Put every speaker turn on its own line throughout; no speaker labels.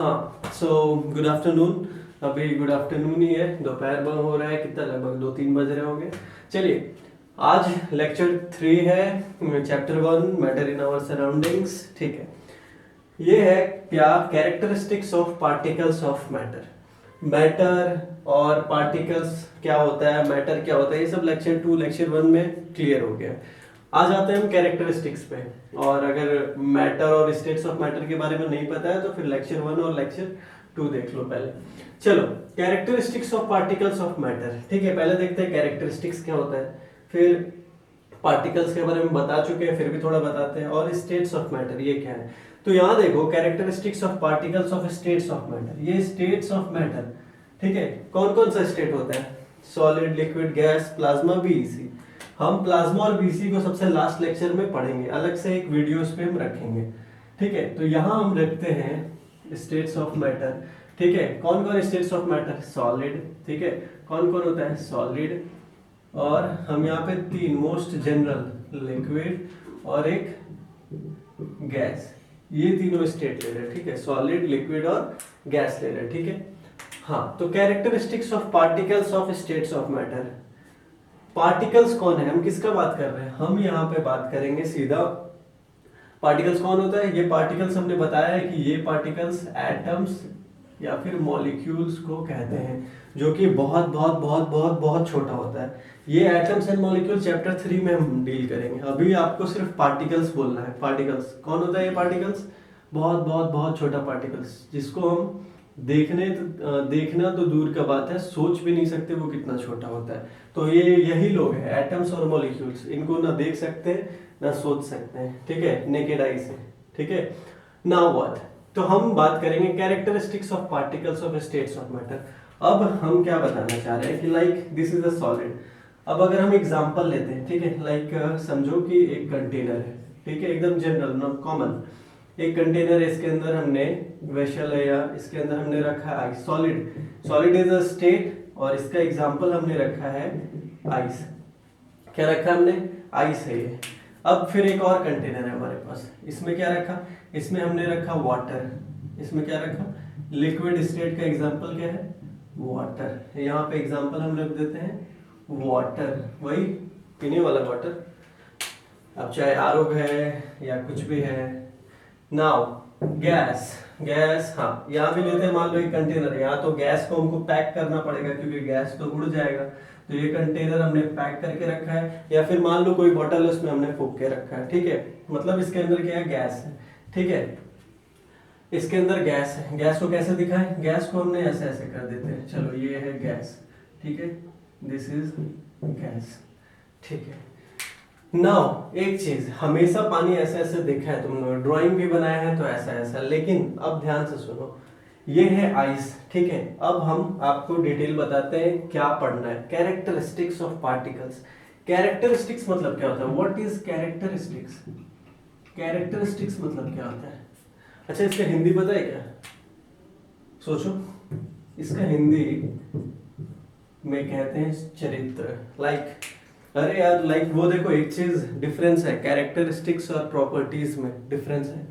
हाँ, so good afternoon. अभी good afternoon ही है, दोपहर में हो रहा है, कितना लगभग 2-3 बज रहे होंगे। चलिए, आज लेक्चर 3 है, chapter 1 matter in our surroundings. ठीक है, ये है क्या, characteristics of particles of matter. Matter और पार्टिकल्स क्या होता है, मैटर क्या होता है, ये सब लेक्चर 2 लेक्चर 1 में क्लियर हो गया। आज आते हैं हम कैरेक्टरिस्टिक्स पे। और अगर मैटर और स्टेट्स ऑफ मैटर के बारे में नहीं पता है तो फिर लेक्चर 1 और लेक्चर 2 देख लो पहले। चलो, characteristics of particles of matter. ठीक है, पहले देखते हैं कैरेक्टरिस्टिक्स क्या होता है, फिर पार्टिकल्स के बारे में बता चुके हैं, फिर भी थोड़ा बताते हैं, और स्टेट्स ऑफ मैटर ये क्या है। तो यहाँ देखो, characteristics of particles of states of matter, ये स्टेट्स ऑफ मैटर। ठीक है, कौन कौन सा स्टेट होता है, solid, liquid, gas, plasma, BEC. हम प्लाज्मा और बीसी को सबसे लास्ट लेक्चर में पढ़ेंगे, अलग से एक वीडियो पे हम रखेंगे। ठीक है, तो यहाँ हम रखते हैं स्टेट्स ऑफ मैटर। ठीक है, कौन कौन स्टेट्स ऑफ मैटर, सॉलिड। ठीक है, कौन कौन होता है, सॉलिड, और हम यहाँ पे 3 मोस्ट जनरल, लिक्विड और एक गैस, ये तीनों स्टेट ले रहे हैं। ठीक है, सॉलिड, लिक्विड और गैस ले रहे हैं। ठीक है, हाँ, तो characteristics of particles of states of matter. Particles कौन है, हम किसका बात कर रहे हैं, हम यहाँ पे बात करेंगे सीधा पार्टिकल्स कौन होता है। ये पार्टिकल्स हमने बताया है कि ये पार्टिकल्स एटम्स या फिर मॉलिक्यूल्स को कहते हैं, जो कि बहुत बहुत बहुत बहुत बहुत छोटा होता है। ये एटम्स एंड मॉलिक्यूल चैप्टर 3 में हम डील करेंगे, अभी आपको सिर्फ पार्टिकल्स बोलना है। पार्टिकल्स कौन होता है, ये पार्टिकल्स बहुत बहुत बहुत छोटा पार्टिकल्स, जिसको हम देखना तो दूर का बात है, सोच भी नहीं सकते वो कितना छोटा होता है। तो ये यही लोग हैं, एटम्स और मॉलिक्यूल्स, इनको ना देख सकते ना सोच सकते हैं। ठीक है, नेकेड आई से। ठीक है, नाउ व्हाट, तो हम बात करेंगे characteristics of particles of states of matter. अब हम क्या बताना चाह रहे हैं कि like this is a solid. अब अगर हम एग्जांपल लेते हैं, ठीक है, लाइक समझो कि एक कंटेनर है। ठीक है, एकदम जनरल कॉमन एक कंटेनर है, इसके अंदर हमने वेसल है या इसके अंदर हमने रखा है ice. Solid, solid is a state, और इसका एग्जांपल हमने रखा है आइस। क्या रखा हमने, आइस है ये। अब फिर एक और कंटेनर है हमारे पास, इसमें क्या रखा, इसमें हमने रखा वाटर। इसमें क्या रखा, लिक्विड स्टेट का एग्जांपल क्या है, वाटर। यहाँ पे एग्जांपल हम रख देते हैं वाटर, वही पीने वाला वाटर, अब चाहे आरओ है या कुछ भी है। नाउ गैस, गैस, हाँ, यहाँ भी लेते हैं, मान लो एक कंटेनर है, यहाँ तो गैस को हमको पैक करना पड़ेगा क्योंकि गैस तो उड़ जाएगा। तो ये कंटेनर हमने पैक करके रखा है, या फिर मान लो कोई बोतल है उसमें हमने फूंक के रखा है। ठीक है, मतलब इसके अंदर क्या है, गैस है। ठीक है, इसके अंदर गैस है। गैस को कैसे दिखाएं, गैस को हमने ऐसे ऐसे कर देते हैं, चलो ये है गैस। ठीक है, दिस इज गैस। ठीक है, नाउ एक चीज, हमेशा पानी ऐसे ऐसे देखा है तुम लोग, ड्राइंग भी बनाया है तो ऐसा ऐसा, लेकिन अब ध्यान से सुनो, ये है आइस। ठीक है, अब हम आपको डिटेल बताते हैं क्या पढ़ना है, कैरेक्टरिस्टिक्स ऑफ पार्टिकल्स। कैरेक्टरिस्टिक्स मतलब क्या होता है, व्हाट इज कैरेक्टरिस्टिक्स। कैरेक्टरिस्टिक्स मतलब क्या होता है, अच्छा इसका हिंदी पता है क्या, सोचो, इसका हिंदी में कहते हैं चरित्र। लाइक अरे यार, लाइक वो देखो, एक चीज डिफरेंस है, कैरेक्टरिस्टिक्स और प्रॉपर्टीज में डिफरेंस है।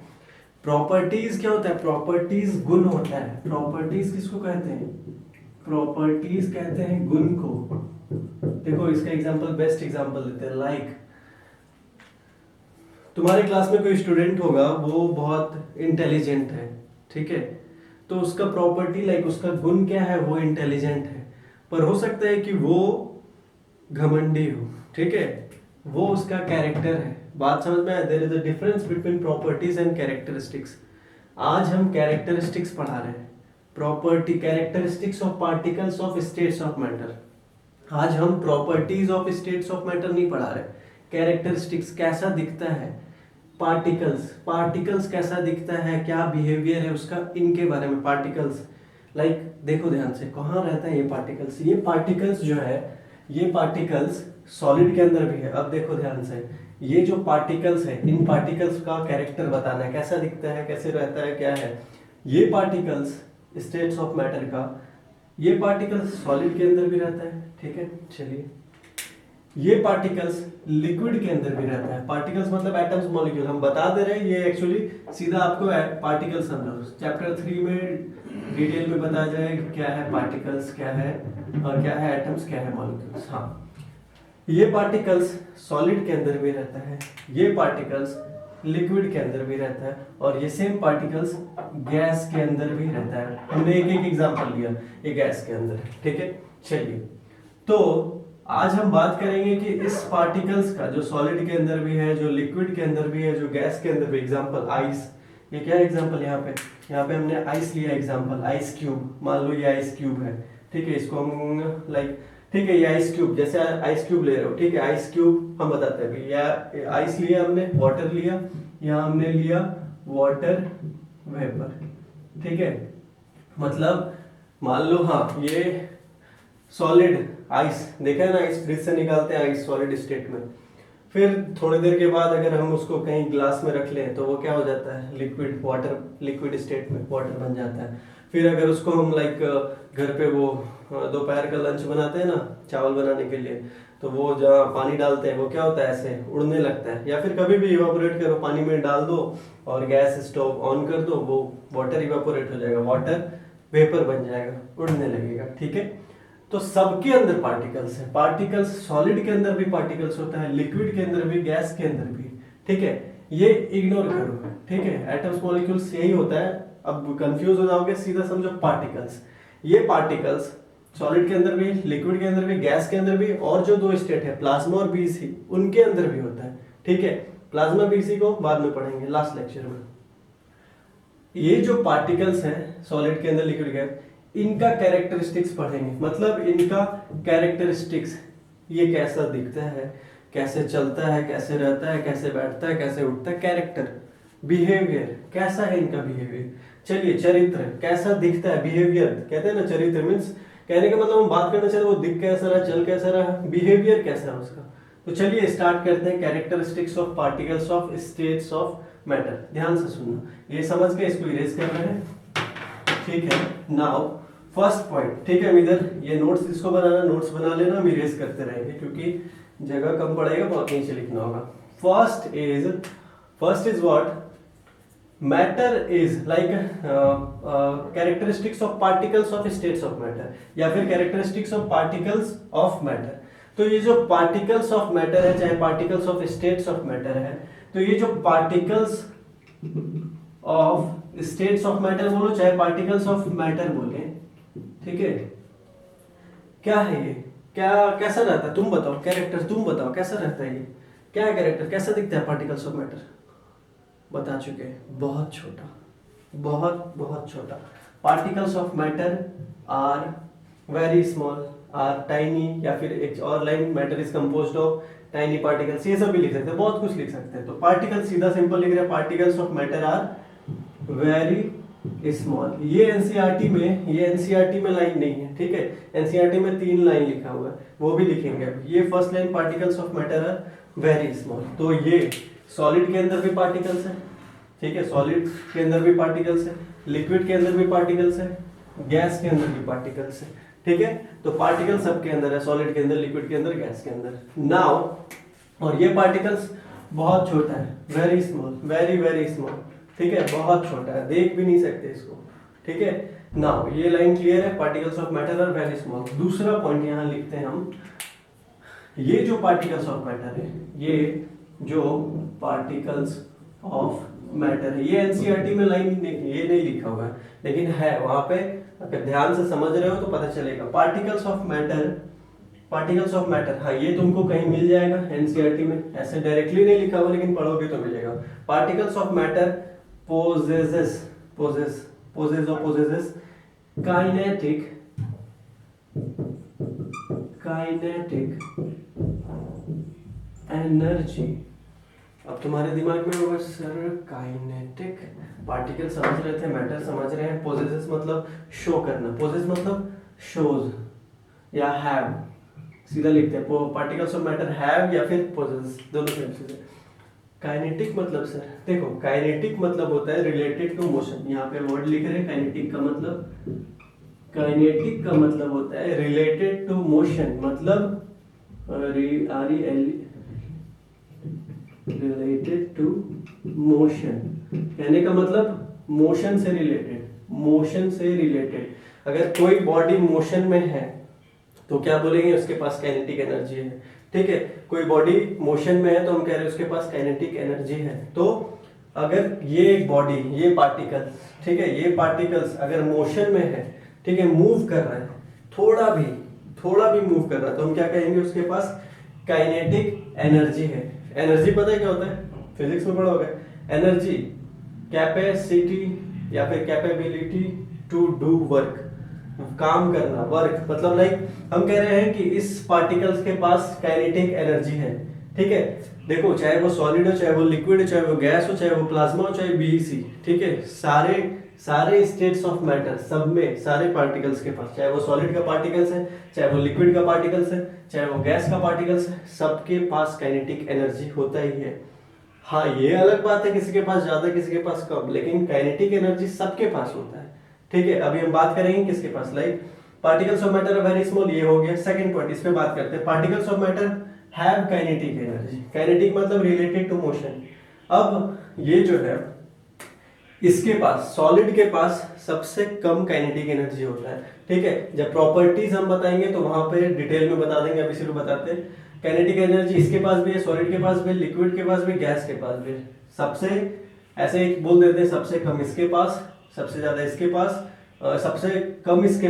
प्रॉपर्टीज क्या होता है, प्रॉपर्टीज गुण होता है। प्रॉपर्टीज किसको कहते हैं, प्रॉपर्टीज कहते हैं गुण को। देखो इसका एग्जांपल, बेस्ट एग्जांपल देते हैं, लाइक तुम्हारे क्लास में कोई स्टूडेंट होगा, वो बहुत इंटेलिजेंट है। ठीक है, तो उसका प्रॉपर्टी, लाइक उसका गुण क्या है, वो इंटेलिजेंट है, पर हो सकता है कि वो घमंडी हो। ठीक है, वो उसका कैरेक्टर है। बात समझ में आया, there is a difference between properties and characteristics. आज हम कैरेक्टरिस्टिक्स पढ़ा रहे हैं, property, characteristics of particles of states of matter. आज हम properties of states of matter नहीं पढ़ा रहे, कैरेक्टरिस्टिक्स कैसा दिखता है, पार्टिकल्स, पार्टिकल्स कैसा दिखता है, क्या बिहेवियर है उसका, इनके बारे में। पार्टिकल्स लाइक देखो ध्यान से, कहाँ रहता है ये पार्टिकल्स, ये पार्टिकल्स जो है, ये पार्टिकल्स सॉलिड के अंदर भी है। अब देखो ध्यान से, ये जो पार्टिकल्स है, इन पार्टिकल्स का कैरेक्टर बताना है, कैसा दिखता है, कैसे रहता है, क्या है। ये पार्टिकल्स स्टेट्स ऑफ मैटर का, ये पार्टिकल्स सॉलिड के अंदर भी रहता है। ठीक है, चलिए, ये पार्टिकल्स लिक्विड के अंदर भी रहता है। पार्टिकल्स मतलब एटम्स, मॉलिक्यूल, हम बता दे रहे हैं, ये एक्चुअली सीधा आपको पार्टिकल समझो। चैप्टर 3 में डिटेल में बताया जाएगा क्या है पार्टिकल्स, क्या है और क्या है एटम्स, क्या है मॉलिक्यूल्स। हाँ, ये पार्टिकल्स सॉलिड के अंदर भी रहता है, ये पार्टिकल्स लिक्विड के अंदर भी रहता है, और ये सेम पार्टिकल्स गैस के अंदर भी रहता है। हमने एक एक एग्जांपल लिया, ये गैस के अंदर है, ठीक है। चलिए, तो आज हम बात करेंगे कि इस पार्टिकल्स का जो सॉलिड के अंदर भी है, जो लिक्विड के अंदर भी है, जो गैस के अंदर भी, एग्जांपल आइस। ये क्या है एग्जांपल, यहाँ पे हमने आइस लिया एग्जांपल, आइस क्यूब। मान लो ये आइस क्यूब है, ठीक है, इसको हम लाइक, ठीक है, ये आइस क्यूब, जैसे आइस क्यूब ले रहे हो, ठीक है, आइस क्यूब हम बताते हैं भाई, या आइस लिया हमने, वाटर लिया, यहाँ हमने लिया वाटर वेपर, ठीक है। मतलब मान लो, हाँ, ये सॉलिड आइस, देखा है ना, आइस फ्रिज से निकालते हैं आइस सॉलिड स्टेट में, फिर थोड़ी देर के बाद अगर हम उसको कहीं ग्लास में रख लें तो वो क्या हो जाता है, लिक्विड, वाटर, लिक्विड स्टेट में वाटर बन जाता है। फिर अगर उसको हम लाइक घर पे वो दोपहर का लंच बनाते हैं ना, चावल बनाने के लिए, तो वो जहाँ पानी डालते हैं वो क्या होता है, ऐसे उड़ने लगता है। या फिर कभी भी इवापोरेट करो, पानी में डाल दो और गैस स्टोव ऑन कर दो, वो वाटर इवापोरेट हो जाएगा, वाटर वेपर बन जाएगा, उड़ने लगेगा, ठीक है। तो सबके अंदर पार्टिकल्स है, पार्टिकल्स सॉलिड के अंदर भी पार्टिकल्स होता है, लिक्विड के अंदर भी, गैस के अंदर भी, ठीक है। ये इग्नोर करो, ठीक है, एटम्स मॉलिक्यूल्स यही होता है। अब कंफ्यूज हो जाओगे, सीधा समझो पार्टिकल्स। ये पार्टिकल्स सॉलिड के अंदर भी, लिक्विड के अंदर भी, गैस के अंदर भी, और जो दो स्टेट है प्लाज्मा और बीसी, उनके अंदर भी होता है, ठीक है। प्लाज्मा बीसी को बाद में पढ़ेंगे लास्ट लेक्चर में। ये जो पार्टिकल्स हैं सॉलिड के अंदर, लिक्विड गैस, इनका कैरेक्टरिस्टिक्स पढ़ेंगे, मतलब इनका कैरेक्टरिस्टिक्स, ये कैसा दिखता है, कैसे चलता है, कैसे रहता है, कैसे बैठता है, कैसे उठता है, कैरेक्टर, बिहेवियर, कैसा है इनका बिहेवियर। चलिए, चरित्र, कैसा दिखता है, बिहेवियर कहते हैं ना, चरित्र मीन्स कहने का मतलब हम बात करना चाहते हैं वो दिख कैसा रहा, चल कैसा रहा, बिहेवियर कैसा है उसका। तो चलिए स्टार्ट करते हैं, characteristics of particles of states of matter. ध्यान से सुनना, ये समझ के इसको इरेज कर रहे हैं, ठीक है। नाउ फर्स्ट पॉइंट, ठीक है, इधर ये नोट्स, इसको बनाना, नोट्स बना लेना, हम इरेज करते रहेंगे क्योंकि जगह कम पड़ेगा, बहुत नीचे लिखना होगा। First is what, matter is like characteristics of particles of states of matter, या फिर characteristics of particles of matter. तो ये जो पार्टिकल्स ऑफ मैटर है, चाहे particles of states of matter है, तो ये जो particles of states of matter बोलो, चाहे पार्टिकल्स ऑफ मैटर बोले, ठीक है, क्या है ये, क्या कैसा रहता है, तुम बताओ, कैरेक्टर तुम बताओ, कैसा रहता है ये, क्या है कैरेक्टर, कैसा दिखता है पार्टिकल्स ऑफ मैटर, बता चुके हैं, बहुत छोटा, बहुत बहुत छोटा। Particles of matter are very small, are tiny, या फिर एक और line, matter is composed of tiny particles, ये सब भी लिख सकते हैं, बहुत कुछ लिख सकते हैं। तो पार्टिकल सीधा सिंपल लिख रहे हैं, particles of matter are very small. ये एनसीईआरटी में लाइन नहीं है, ठीक है, एनसीईआरटी में 3 लाइन लिखा हुआ है, वो भी लिखेंगे। ये first line, particles of matter are very small. तो ये सॉलिड के अंदर भी पार्टिकल्स है, ठीक है, सॉलिड के अंदर भी पार्टिकल्स है, लिक्विड के अंदर भी पार्टिकल्स है, गैस के अंदर भी पार्टिकल्स है, ठीक है। तो पार्टिकल सबके अंदर है, सॉलिड के अंदर, लिक्विड के अंदर, गैस के अंदर। नाउ, और ये पार्टिकल्स बहुत छोटा है, very small, very very small, ठीक है, बहुत छोटा है, देख भी नहीं सकते इसको, ठीक है। नाउ ये लाइन क्लियर है, particles of matter are very small. दूसरा पॉइंट यहाँ लिखते हैं हम, ये जो पार्टिकल्स ऑफ मैटर है, ये जो पार्टिकल्स ऑफ मैटर है, ये एनसीईआरटी में लाइन ये नहीं लिखा हुआ है, लेकिन है वहां पे, अगर ध्यान से समझ रहे हो तो पता चलेगा। पार्टिकल्स ऑफ मैटर, हाँ, ये तुमको कहीं मिल जाएगा एनसीईआरटी में, ऐसे डायरेक्टली नहीं लिखा हुआ, लेकिन पढ़ोगे तो मिलेगा। Particles of matter possesses kinetic energy. अब तुम्हारे दिमाग में होगा सर काइनेटिक, पार्टिकल समझ रहे थे, मैटर समझ रहे हैं, पोजेसेस मतलब शो करना, पोजेस मतलब शोज या हैव, सीधा लिखते हैं, पार्टिकल्स ऑफ मैटर हैव या फिर पोजेस, दोनों सेम चीज है। काइनेटिक मतलब सर देखो, काइनेटिक मतलब होता है रिलेटेड टू मोशन, यहाँ पे वर्ड लिख रहे हैं काइनेटिक का मतलब होता है रिलेटेड टू मोशन, मतलब रिलेटेड टू मोशन, कहने का मतलब मोशन से रिलेटेड, मोशन से रिलेटेड। अगर कोई बॉडी मोशन में है तो क्या बोलेंगे, उसके पास काइनेटिक एनर्जी है। ठीक है, कोई बॉडी मोशन में है तो हम कह रहे हैं उसके पास काइनेटिक एनर्जी है। तो अगर ये एक बॉडी, ये पार्टिकल, ठीक है, ये पार्टिकल्स अगर मोशन में है, ठीक है, मूव कर रहा है, थोड़ा भी मूव कर रहा है, तो हम क्या कहेंगे, उसके पास काइनेटिक एनर्जी है। एनर्जी पता है क्या होता है, फिजिक्स में पढ़ा होगा। एनर्जी कैपेसिटी या फिर कैपेबिलिटी टू डू वर्क, काम करना, वर्क मतलब लाइक हम कह रहे हैं कि इस पार्टिकल्स के पास काइनेटिक एनर्जी है। ठीक है, देखो चाहे वो सॉलिड हो, चाहे वो लिक्विड हो, चाहे वो गैस हो, चाहे वो प्लाज्मा हो, चाहे बीईसी, ठीक है, सारे स्टेट्स ऑफ मैटर, सब में सारे पार्टिकल्स के पास, चाहे वो सॉलिड का पार्टिकल्स है, चाहे वो लिक्विड का पार्टिकल्स है, चाहे वो गैस का पार्टिकल्स है, सबके पास काइनेटिक एनर्जी होता ही है। हाँ, ये अलग बात है किसी के पास ज्यादा, किसी के पास कम, लेकिन काइनेटिक एनर्जी सबके पास होता है। ठीक है, अभी हम बात करेंगे किसके पास, like particles of matter very small, ये हो गया। सेकंड पॉइंट, इस पे बात करते हैं, particles of matter have kinetic energy. Kinetic मतलब रिलेटेड टू मोशन। अब ये जो है, इसके पास, सॉलिड के पास सबसे कम काइनेटिक एनर्जी होता है। ठीक है, जब प्रॉपर्टीज हम बताएंगे तो वहां पे डिटेल में बता देंगे, अभी सिर्फ बताते हैं। काइनेटिक एनर्जी इसके पास भी है, सॉलिड के पास भी, लिक्विड के पास भी, गैस के पास भी। सबसे ऐसे एक बोल देते हैं, सबसे कम इसके पास, सबसे ज्यादा इसके पास, सबसे कम इसके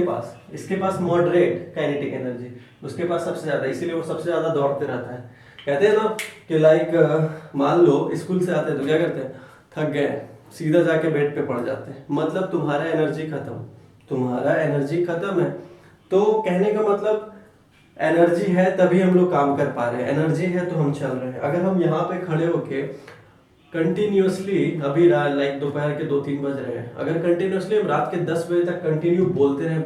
पास मॉडरेट काइनेटिक एनर्जी, उसके पास सबसे ज्यादा, इसीलिए वो सबसे ज्यादा दौड़ते रहता है। कहते हैं ना कि लाइक मान लो स्कूल से आते हैं तो क्या करते हैं, थक गए, सीधा जाके बेड पे पड़ जाते हैं, मतलब तुम्हारा एनर्जी खत्म है। तो कहने का मतलब एनर्जी है तभी हम लोग काम कर पा रहे हैं, एनर्जी है तो हम चल रहे हैं। अगर हम यहाँ पे खड़े होके कंटिन्यूअसली, अभी लाइक दोपहर के 2-3 बज रहे हैं, अगर कंटिन्यूअसली हम रात के 10 बजे तक कंटिन्यू बोलते रहे,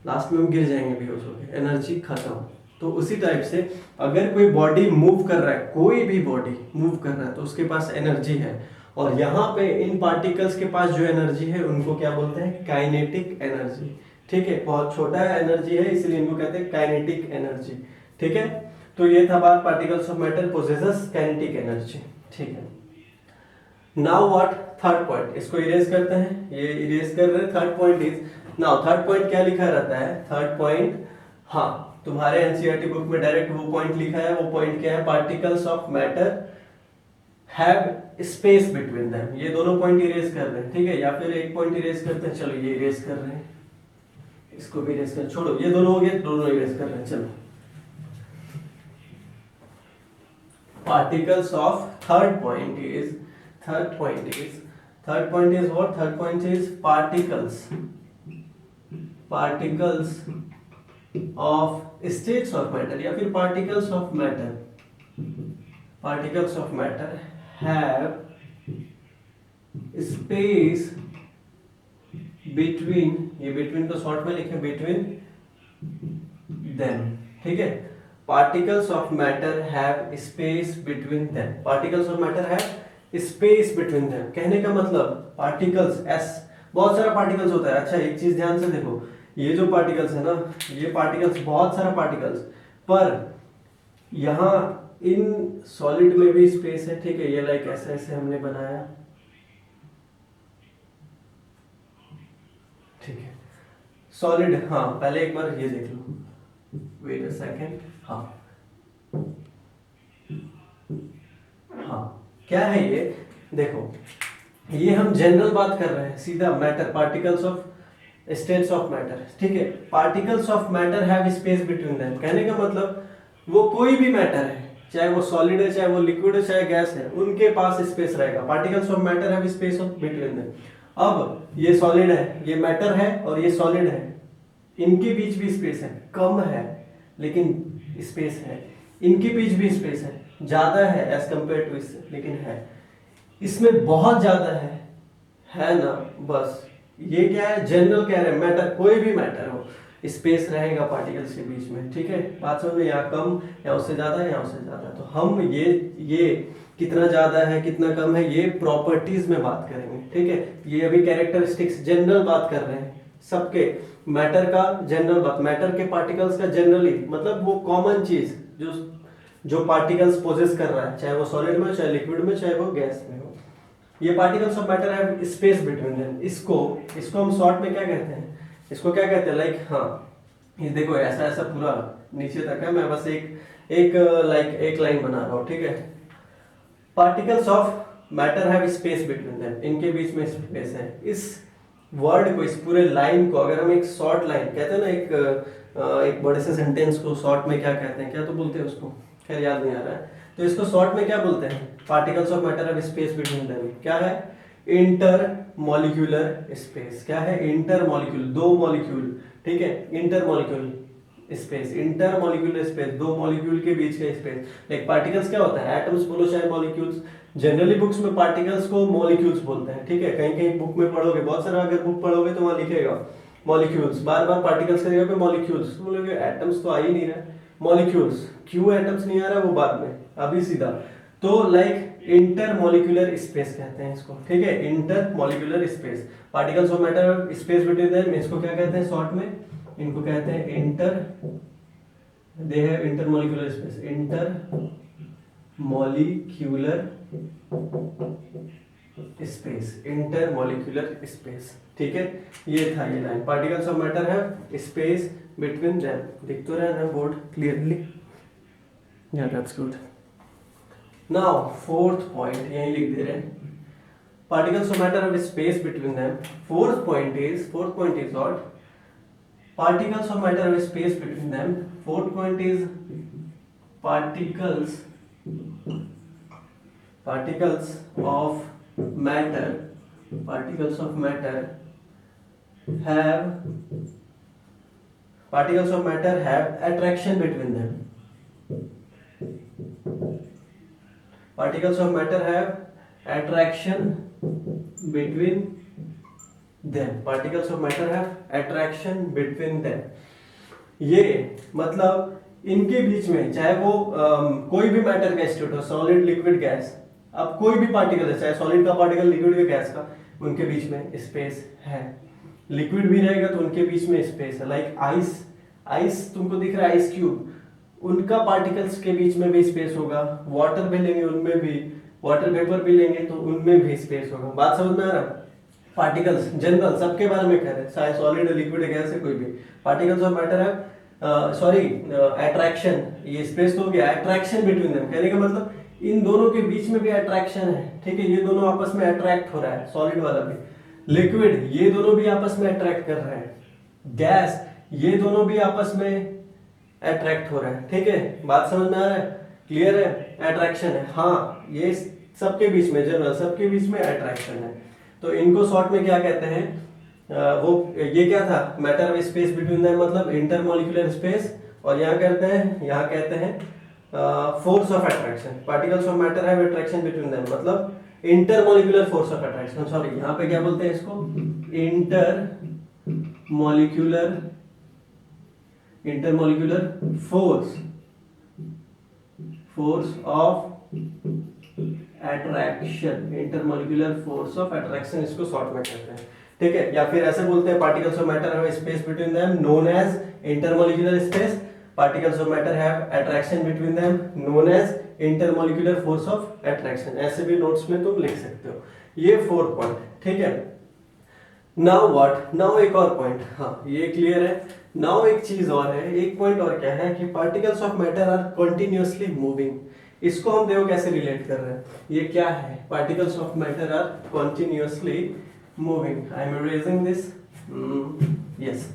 लास्ट में हम गिर जाएंगे बेहोश होकर, एनर्जी खत्म। तो उसी टाइप से अगर कोई बॉडी मूव कर रहा है, कोई भी बॉडी मूव कर रहा है, तो उसके पास एनर्जी है। और यहाँ पे इन पार्टिकल्स के पास जो एनर्जी है उनको क्या बोलते हैं, काइनेटिक एनर्जी। ठीक है, बहुत छोटा एनर्जी है इसलिए इनको कहते हैं काइनेटिक एनर्जी। ठीक है, तो ये था बात, particles of matter possesses kinetic energy. ठीक है, नाउ व्हाट, थर्ड पॉइंट, इसको इरेज करते हैं, ये इरेज कर रहे हैं। Third point is, now third point क्या लिखा रहता है, थर्ड पॉइंट, हाँ तुम्हारे एनसीईआरटी बुक में डायरेक्ट वो पॉइंट लिखा है। वो पॉइंट क्या है, particles of matter have space between them. ये दोनों पॉइंट इरेज कर रहे हैं। ठीक है, या फिर एक पॉइंट इरेज करते हैं, चलो ये इरेज कर रहे हैं, इसको भी इरेज कर, छोड़ो ये दोनों हो गए, दोनों इरेज कर रहे हैं। चलो, particles of, third point is what, third point is particles of states of matter या फिर particles of matter have space between, ये between को शॉर्ट में लिखे, between them। ठीक है, particles of matter have space between them, particles of matter have space between them। कहने का मतलब particles, बहुत सारा particles होता है। अच्छा, एक चीज ध्यान से देखो, ये जो particles है ना, ये particles, बहुत सारा particles, पर यहाँ इन solid में भी space है। ठीक है, ये लाइक ऐसे ऐसे हमने बनाया। ठीक है, solid, हाँ पहले एक बार ये देख लो, वेट अ सेकेंड, हाँ क्या है ये, देखो ये हम जनरल बात कर रहे हैं, सीधा matter, particles of states of matter. ठीक है, particles of matter have space between them, कहने का मतलब वो कोई भी मैटर है, चाहे वो सॉलिड है, चाहे वो लिक्विड है, चाहे गैस है, उनके पास स्पेस रहेगा। Particles of matter have space of between them. अब ये सॉलिड है, ये मैटर है और ये सॉलिड है, इनके बीच भी स्पेस है, कम है लेकिन स्पेस है। इनके बीच भी स्पेस है, ज्यादा है एज कंपेयर टू इससे, लेकिन है। इसमें बहुत ज्यादा है ना, बस ये क्या है, जनरल कह रहे हैं, मैटर, कोई भी मैटर हो, स्पेस रहेगा पार्टिकल्स के बीच में। ठीक है, बात समझ में, यहाँ कम या उससे ज्यादा, या उससे ज्यादा। तो हम ये कितना ज्यादा है कितना कम है, ये प्रॉपर्टीज में बात करेंगे। ठीक है, ये अभी कैरेक्टरिस्टिक्स जनरल बात कर रहे हैं। सबके, मैटर का जनरल बात, मैटर के पार्टिकल्स का जनरली मतलब वो कॉमन चीज जो जो पार्टिकल्स पोजेस कर रहा है, चाहे वो सॉलिड में, चाहे लिक्विड में, चाहे वो गैस में हो, ये particles of matter have space between them. इसको इसको हम शॉर्ट में क्या कहते हैं, इसको क्या कहते हैं, लाइक हाँ ये देखो ऐसा ऐसा पूरा नीचे तक है, मैं बस एक लाइन बना रहा हूँ, ठीक है। Particles of matter have space between them, इनके बीच में स्पेस है। इस वर्ड को, इस पूरे लाइन को अगर हम एक शॉर्ट लाइन कहते हैं ना, एक बड़े से सेंटेंस को शॉर्ट में क्या कहते हैं, क्या तो बोलते हैं उसको, खैर याद नहीं आ रहा है, तो इसको शॉर्ट में क्या बोलते हैं, particles of matter have space between them, क्या है, इंटर मॉलिक्यूलर स्पेस। क्या है, इंटर मॉलिक्यूल, दो मॉलिक्यूल, ठीक है, inter molecule space, inter molecular space, दो मॉलिक्यूल के बीच का स्पेस। लाइक पार्टिकल्स क्या होता है, एटम्स बोलो चाहे मॉलिक्यूल्स, जनरली बुक्स में पार्टिकल्स को मॉलिक्यूल्स बोलते हैं, ठीक है। कहीं कहीं बुक में पढ़ोगे, बहुत सारा अगर बुक पढ़ोगे तो वहां लिखेगा मॉलिक्यूल्स, बार बार पार्टिकल्स की जगह पे मॉलिक्यूल्स, बोलोगे एटम्स तो आ ही नहीं रहा, मॉलिक्यूल्स, क्यों एटम्स नहीं आ रहा वो बाद में, अभी सीधा। तो लाइक इंटर मॉलिक्यूलर स्पेस कहते हैं इसको, ठीक है, inter molecular space, particles of matter space between them, इसको क्या कहते हैं शॉर्ट में, इनको कहते हैं inter, they have inter molecular space, inter molecular space, inter molecular space, ठीक है। ये था ये line, particles of matter have space between them, दिख तो रहा है ना बोर्ड क्लियरली, या that's good. Now fourth point यही लिख दे रहे हैं, particles of matter have space between them. Fourth point is what, particles of matter have space between them. Fourth point is particles of matter have attraction between them. Particles of matter have attraction between them, particles of matter have attraction between them। ये मतलब इनके बीच में चाहे वो कोई भी matter का state हो, सॉलिड लिक्विड गैस, अब कोई भी पार्टिकल है, चाहे सॉलिड का पार्टिकल लिक्विड का गैस का, उनके बीच में स्पेस है। लिक्विड भी रहेगा तो उनके बीच में स्पेस है। लाइक आइस तुमको दिख रहा है, आइस क्यूब, उनका पार्टिकल्स के बीच में भी स्पेस होगा। वाटर भी लेंगे उनमें भी, वाटर वेपर भी लेंगे तो उनमें भी स्पेस होगा। बात समझ में आ रहा है? पार्टिकल्स जनरल सबके बारे में कह रहे हैं, चाहे सॉलिड लिक्विड गैस है कोई भी, पार्टिकल्स ऑफ मैटर है अट्रैक्शन, ये स्पेस तो हो गया, अट्रैक्शन बिटवीन देम, कहने का मतलब इन दोनों के बीच में भी अट्रैक्शन है, ठीक है। ये दोनों आपस में अट्रैक्ट हो रहा है, सॉलिड वाला भी, लिक्विड ये दोनों भी आपस में अट्रैक्ट कर रहे हैं, गैस ये दोनों भी आपस में अट्रैक्ट हो रहा है, ठीक है। बात समझ में आ रहा है? क्लियर है? अट्रैक्शन है, हाँ, ये सबके बीच में, जनरल सबके बीच में अट्रैक्शन है। तो इनको शॉर्ट में क्या कहते हैं, वो ये क्या था, matter of space between them मतलब इंटरमॉलिक्यूलर स्पेस, और यहाँ कहते हैं force of attraction. Particles of matter have attraction between them मतलब intermolecular force of attraction, sorry यहाँ पे क्या बोलते हैं इसको, intermolecular force of attraction, intermolecular force of attraction इसको शॉर्ट में कहते हैं, ठीक है। या फिर ऐसे बोलते हैं particles of matter have space between them known as intermolecular space, particles of matter have attraction between them known as intermolecular force of attraction, ऐसे भी नोट्स में तुम लिख सकते हो। ये 4 पॉइंट, ठीक है। नाउ व्हाट, नाउ एक और पॉइंट, हाँ ये क्लियर है। नाउ एक चीज और है, एक पॉइंट और क्या है कि particles of matter are continuously moving. इसको हम देखो कैसे रिलेट कर रहे हैं, ये क्या है, particles of matter are continuously moving. I am erasing this, yes.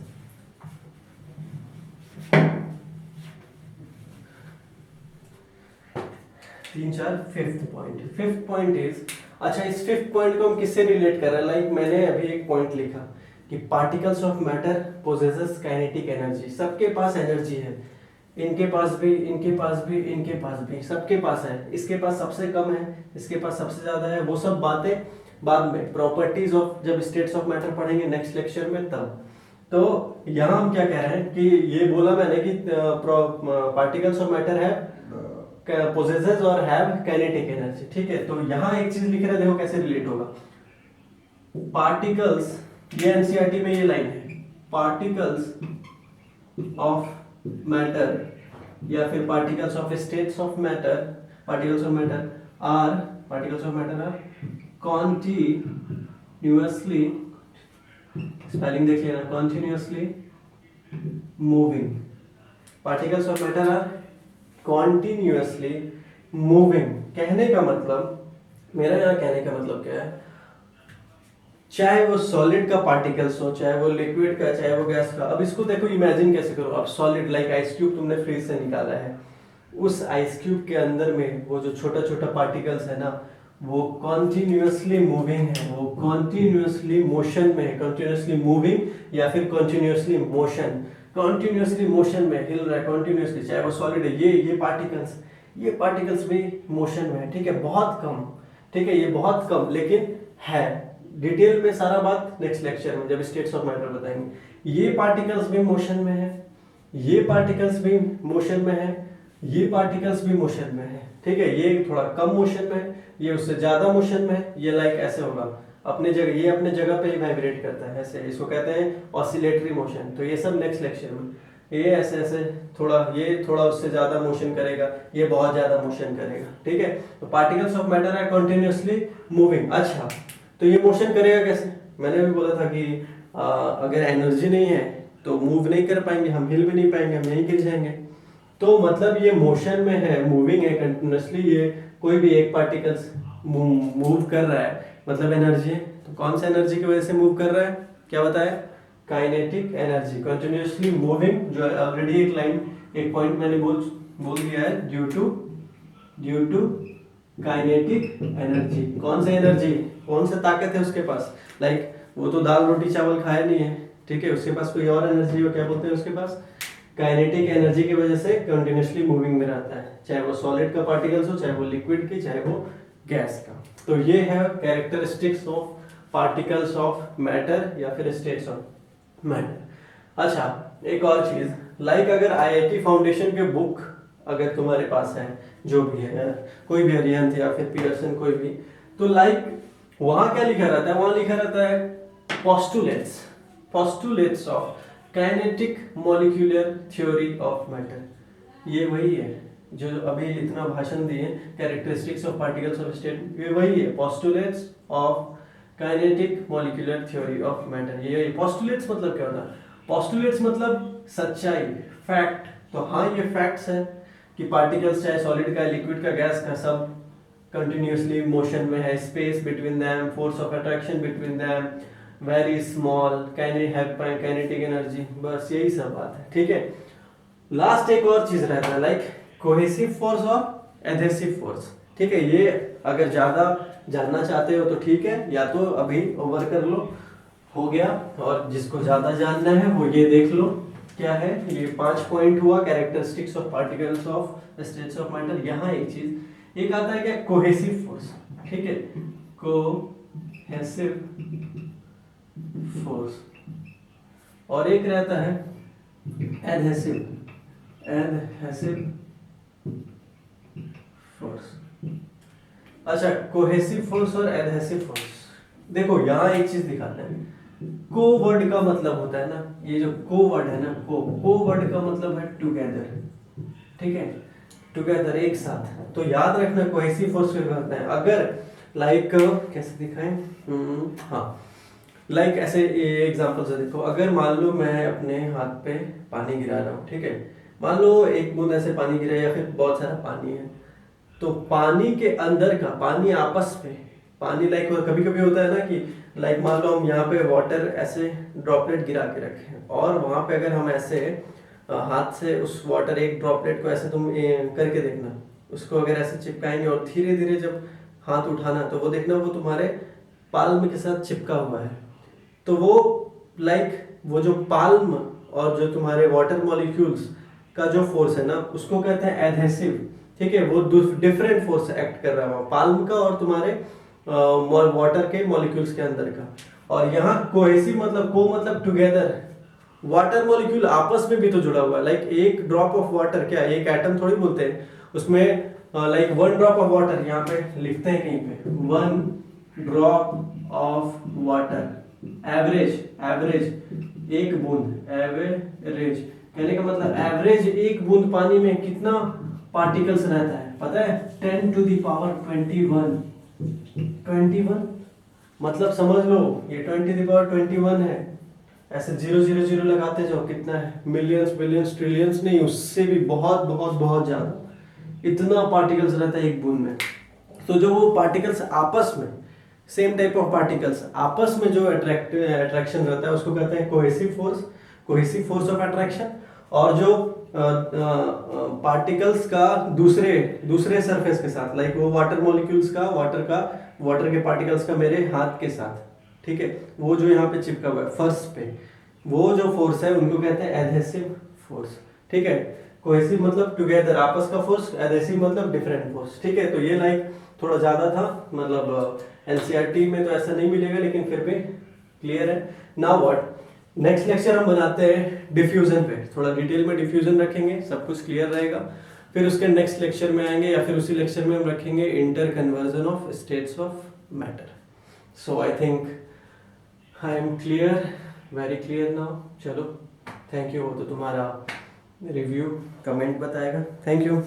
Fifth point is, अच्छा इस फिफ्थ पॉइंट को हम किससे रिलेट कर रहे हैं, लाइक मैंने अभी एक पॉइंट लिखा कि particles of matter possesses kinetic energy, सबके पास एनर्जी है, इनके पास भी, इनके पास भी, इनके पास भी, सबके पास है। इसके पास सबसे कम है, इसके पास सबसे ज्यादा है, वो सब बातें बाद में, प्रॉपर्टीज ऑफ जब स्टेट्स ऑफ मैटर पढ़ेंगे नेक्स्ट लेक्चर में तब। तो यहाँ हम क्या कह रहे हैं कि ये बोला मैंने कि पार्टिकल्स ऑफ मैटर है पोजेसेस और हैव काइनेटिक एनर्जी, ठीक है। तो यहाँ एक चीज लिख रहे हैं, देखो कैसे रिलेट होगा। पार्टिकल्स, ये एनसीईआरटी में ये लाइन है, पार्टिकल्स ऑफ मैटर या फिर particles of states of matter, particles of matter are continuously, spelling देख लेना, continuously moving. Particles of matter are continuously moving. कहने का मतलब, मेरा यहाँ कहने का मतलब क्या है, चाहे वो सॉलिड का पार्टिकल्स हो, चाहे वो लिक्विड का, चाहे वो गैस का। अब इसको देखो, इमेजिन कैसे करो। अब सॉलिड लाइक आइस क्यूब तुमने फ्रीज से निकाला है, उस आइस क्यूब के अंदर में वो जो छोटा छोटा पार्टिकल्स है ना, वो कॉन्टिन्यूअसली मूविंग है, वो कॉन्टिन्यूअसली मोशन में है। कॉन्टिन्यूअसली मूविंग या फिर कॉन्टिन्यूअसली मोशन, कॉन्टिन्यूअसली मोशन में हिल रहा है कॉन्टिन्यूअसली, चाहे वो सॉलिड है। ये पार्टिकल्स भी मोशन में है, ठीक है, बहुत कम, ठीक है, ये बहुत कम लेकिन है। डिटेल में सारा बात नेक्स्ट लेक्चर में जब स्टेट्स ऑफ मैटर बताएंगे। ये पार्टिकल्स भी मोशन में है, ये पार्टिकल्स भी मोशन में है, ये पार्टिकल्स भी मोशन में है, ठीक है। ये थोड़ा कम मोशन में है, ये उससे ज्यादा मोशन में है। ये लाइक ऐसे होगा अपने जगह, ये अपने जगह पे ही वाइब्रेट करता है ऐसे, इसको कहते हैं ऑसिलेटरी मोशन। तो ये सब नेक्स्ट लेक्चर में, ये ऐसे ऐसे थोड़ा, ये थोड़ा उससे ज्यादा मोशन करेगा, ये बहुत ज्यादा मोशन करेगा, ठीक है। तो particles of matter are continuously moving. अच्छा, तो ये मोशन करेगा कैसे? मैंने भी बोला था कि अगर एनर्जी नहीं है तो मूव नहीं कर पाएंगे, हम हिल भी नहीं पाएंगे, हम यहीं गिर जाएंगे। तो मतलब ये मोशन में है, मूविंग है कंटिन्यूअसली। ये कोई भी एक पार्टिकल्स मूव कर रहा है, मतलब एनर्जी है। तो कौन सा एनर्जी की वजह से मूव कर रहा है, क्या बताया? Kinetic energy, continuously moving. जो ऑलरेडी एक लाइन, एक पॉइंट मैंने बोल दिया है, ड्यू टू काइनेटिक एनर्जी। कौन सा एनर्जी, कौन सा ताकत है उसके पास? लाइक वो तो दाल रोटी चावल खाया नहीं है, ठीक है, उसके पास कोई और एनर्जी हो, क्या बोलते हैं उसके पास? काइनेटिक एनर्जी की वजह से कंटिन्यूअसली मूविंग में रहता है, चाहे वो सॉलिड का पार्टिकल्स हो, चाहे वो लिक्विड की, चाहे वो गैस का। तो ये है characteristics of particles of matter या फिर स्टेट्स ऑफ मैटर। अच्छा, एक और चीज, लाइक अगर आईआईटी फाउंडेशन के बुक अगर तुम्हारे पास है, जो भी है, कोई भी अरिहंत या फिर पियर्सन कोई भी, तो लाइक वहां क्या लिखा रहता है? वहां लिखा रहता है postulates of kinetic molecular theory of matter. ये वही है जो अभी इतना भाषण दिए, characteristics of particles of state, ये वही है, postulates of kinetic molecular theory of matter. ये पोस्टुलेट्स मतलब क्या होता है? पोस्टुलेट्स मतलब सच्चाई, फैक्ट। तो हाँ, ये फैक्ट्स है कि पार्टिकल्स चाहे सॉलिड का, लिक्विड का, गैस का, सब कंटिन्यूअसली मोशन में है, space between them, force of attraction between them, very small, kinetic energy, बस यही सब बात है, ठीक है। लास्ट एक और चीज रहता है, लाइक कोहेसिव फोर्स और एडहेसिव फोर्स, ठीक है। ये अगर ज्यादा जानना चाहते हो तो ठीक है, या तो अभी ओवर कर लो, हो गया। और जिसको ज्यादा जानना है वो ये देख लो क्या है। ये 5 पॉइंट हुआ, characteristics of particles of states of matter. यहाँ एक चीज, एक आता है क्या? कोहेसिव फोर्स, ठीक है, कोहेसिव फोर्स। और एक रहता है एडहेसिव फोर्स। अच्छा, कोहेसिव फोर्स और एडहेसिव फोर्स, देखो यहाँ एक चीज दिखाते हैं। को वर्ड का मतलब होता है ना, ये जो को वर्ड है ना, को वर्ड का मतलब है टुगेदर, ठीक है, टुगेदर, एक साथ। तो याद रखना कोहेसिव फोर्स क्या करता है। अगर लाइक कैसे दिखाएं, हाँ, लाइक ऐसे एग्जांपल से देखो। अगर मान लो मैं अपने हाथ पे पानी गिरा रहा हूँ, ठीक है, मान लो एक बूंद ऐसे पानी गिरा या फिर बहुत सारा पानी है, तो पानी के अंदर का पानी आपस में, पानी लाइक कभी कभी होता है ना कि लाइक मान लो हम यहाँ पे वाटर ऐसे ड्रॉपलेट गिरा के रखे, और वहां पे अगर हम ऐसे हाथ से उस वाटर एक ड्रॉपलेट को ऐसे तुम करके देखना, उसको अगर ऐसे चिपकाएंगे और धीरे धीरे जब हाथ उठाना, तो वो देखना वो तुम्हारे पाल्म के साथ चिपका हुआ है। तो वो लाइक वो जो पाल्म और जो तुम्हारे वाटर मॉलिक्यूल्स का जो फोर्स है ना, उसको कहते हैं एडहेसिव, ठीक है। वो डिफरेंट फोर्स एक्ट कर रहा है पाल्म का और तुम्हारे वाटर के मॉलिक्यूल्स के अंदर का। और यहाँ कोहेसिव मतलब, को मतलब टुगेदर, वाटर मॉलिक्यूल आपस में भी तो जुड़ा हुआ है। लाइक एक ड्रॉप ऑफ वाटर, क्या एक एटम थोड़ी बोलते हैं उसमें, लाइक 1 ड्रॉप ऑफ वाटर, यहाँ पे लिखते हैं कहीं पे 1 ड्रॉप ऑफ वाटर, एवरेज एक बूंद, एवरेज कहने का मतलब एवरेज एक बूंद पानी में कितना पार्टिकल्स रहता है पता है? 10 to the power 21 मतलब समझ लो ये 10 to the power 21 है। ऐसे 000 लगाते जाओ, कितना है? मिलियंस, बिलियंस, ट्रिलियंस नहीं, उससे भी बहुत बहुत बहुत ज्यादा। इतना पार्टिकल्स रहता है एक बूंद में। तो जो वो पार्टिकल्स आपस में, सेम टाइप ऑफ पार्टिकल्स आपस में जो अट्रैक्शन रहता है उसको कहते हैं कोहेसिव फोर्स ऑफ अट्रैक्शन। और जो पार्टिकल्स का दूसरे सरफेस के साथ, लाइक वो वाटर मॉलिक्यूल्स का वाटर के पार्टिकल्स का मेरे हाथ के साथ, ठीक है, वो जो यहाँ पे चिपका हुआ है फर्श पे, वो जो फोर्स है उनको कहते हैं एडहेसिव फोर्स, ठीक है। कोहेसिव मतलब टुगेदर, आपस का फोर्स, एडहेसिव मतलब डिफरेंट फोर्स, ठीक है। तो ये लाइक थोड़ा ज्यादा था, मतलब एनसीईआरटी में तो ऐसा नहीं मिलेगा, लेकिन फिर भी क्लियर है। नाउ व्हाट, नेक्स्ट लेक्चर हम बनाते हैं डिफ्यूजन पे, थोड़ा डिटेल में डिफ्यूजन रखेंगे, सब कुछ क्लियर रहेगा। फिर उसके नेक्स्ट लेक्चर में आएंगे, या फिर उसी लेक्चर में हम रखेंगे inter conversion of states of matter. So I think I am clear, very clear now. चलो, थैंक यू। वो तो तुम्हारा रिव्यू कमेंट बताएगा। Thank you.